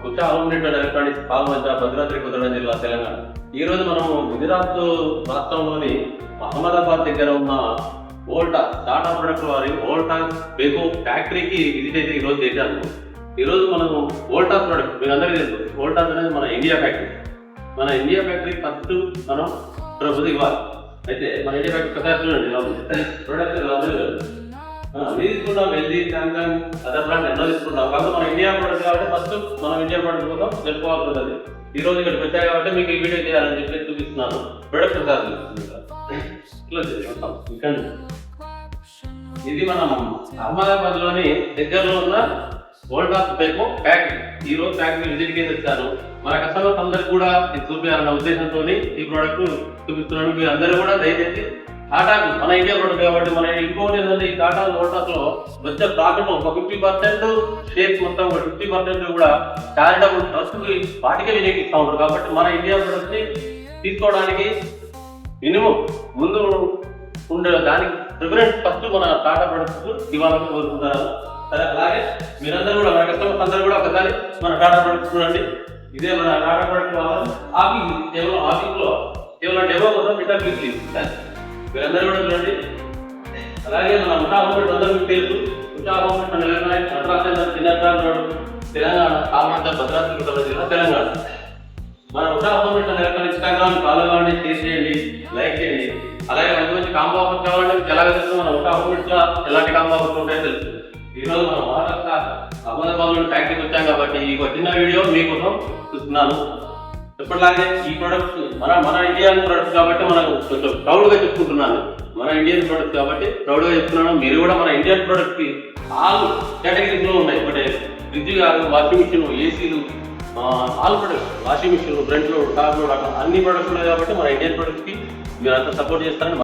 Usha home neat and electronics Palvancha Bhadradri Kothagudem జిల్లా తెలంగాణ. ఈ రోజు మనం గుజరాత్ రాష్ట్రంలోని అహ్మదాబాద్ దగ్గర ఉన్న టాటా ప్రొడక్ట్ వారి వోల్టాస్ బెకో ఫ్యాక్టరీకి విజిట్ అయితే ఈరోజు చేశాను. ఈరోజు మనం వోల్టాస్ ప్రొడక్ట్ మీకు అందరికీ తెలుసు. వోల్టాస్ అనేది మన ఇండియా ఫ్యాక్టరీ. మన ఇండియా ఫ్యాక్టరీ ఫస్ట్ మనం ప్రొపోజ్ ఇవ్వాలి. అయితే మన ఇండియా ఫ్యాక్టరీ ఒకసారి చూడండి ప్రొడక్ట్ తీసుకుంటాం. ఎల్జీ, సామ్సంగ్, అదర్ బ్రాండ్ ఎన్నో తీసుకుంటాం. కాబట్టి మన ఇండియా ప్రొడక్ట్ కాబట్టి ఫస్ట్ మనం ఇండియా ప్రొడక్ట్ కోసం తెలుసుకోవాల్సి ఉంటుంది. ఈ రోజు ఇక్కడికి వచ్చాయి కాబట్టి మీకు ఈ వీడియో చేయాలని చెప్పి చూపిస్తున్నాను. ప్రొడక్ట్ ఒకసారి ఇక్కడ ఇది మనం అహ్మదాబాద్ లోని దగ్గరలో ఉన్న వోల్టాస్ బెకో ఫ్యాక్టరీ. ఈ రోజు ఫ్యాక్టరీ విజిట్ కి వచ్చాను. మన కస్టమర్స్ అందరికి కూడా ఇది చూపించాలన్న ఉద్దేశంతో ఈ ప్రోడక్ట్ చూపిస్తున్నాను. మీరు అందరూ కూడా దయచేసి టాటాకు మన ఇండియా ప్రోడక్ట్ కాబట్టి మన ఇంకోటి ఏంటంటే ఈ టాటా వోల్టాస్ లో వచ్చే ప్రాఫిట్ ఒక 50% షేర్స్ మొత్తం 50% కూడా చారిటబుల్ ట్రస్ట్ కి వాటికే వినియోగిస్తూ ఉంటారు. కాబట్టి మన ఇండియా ప్రోడక్ట్ ని తీసుకోవడానికి మినిమం ముందు ఉండే దానికి ప్రిఫరెన్స్ ఫస్ట్ మన టాటా ప్రొడక్ట్స్ ఇవ్వాలని కోరుకుంటున్నాను. సరే, అలాగే మీరందరూ కూడా మన కస్టమర్స్ అందరూ కూడా ఒకసారి మన టాటా ప్రొడక్ట్స్ చూడండి. ఇదే మన టాటా ప్రొడక్ట్ ఆఫీస్ కేవలం ఆఫీస్లో కేవలం డెమో కోసం ఇట్లా క్లిక్ చేస్తుంది. మీరందరూ కూడా చూడండి. అలాగే మన ఉషా హోమ్ నీట్ అందరూ మీకు తెలుసు. Usha home neat and electronics Telangana Palvancha Bhadradri Kothagudem జిల్లా తెలంగాణ. మన Usha home neat and electronics Instagram follow కావండి, షేర్ చేయండి, లైక్ చేయండి. అలాగే మంచి మంచి కాంబో ఆఫర్స్ కావాలంటే మీకు ఎలాగ తెలుసు మన ఉషా హోమ్ నీట్స్ ఎలాంటి కాంబో ఆఫర్స్ ఉంటాయో తెలుసు. ఈ రోజు మనం మహారాష్ట్ర అహ్మదాబాద్ ఫ్యాక్టరీకి వచ్చాం కాబట్టి ఈ చిన్న వీడియో మీకోసం చూస్తున్నాను. ఎప్పటిలాగే ఈ ప్రొడక్ట్స్ మన ఇండియన్ ప్రొడక్ట్స్ కాబట్టి మనం కొంచెం ప్రౌడ్గా చెప్పుకుంటున్నాను. మన ఇండియన్ ప్రొడక్ట్స్ కాబట్టి ప్రౌడ్గా చెప్తున్నాను. మీరు కూడా మన ఇండియన్ ప్రొడక్ట్స్ కి ఆల్ కేటగిరీస్ లో ఉన్నాయి. ఒకటే ఫ్రిడ్జ్ కాదు, వాషింగ్ మిషన్, ఏసీలు, all products, washing machine, front load, top load, అట్లా అన్ని ప్రొడక్ట్స్ ఉన్నాయి. కాబట్టి మన ఇండియన్ ప్రొడక్ట్స్ కి మీరు అంతా సపోర్ట్ చేస్తారని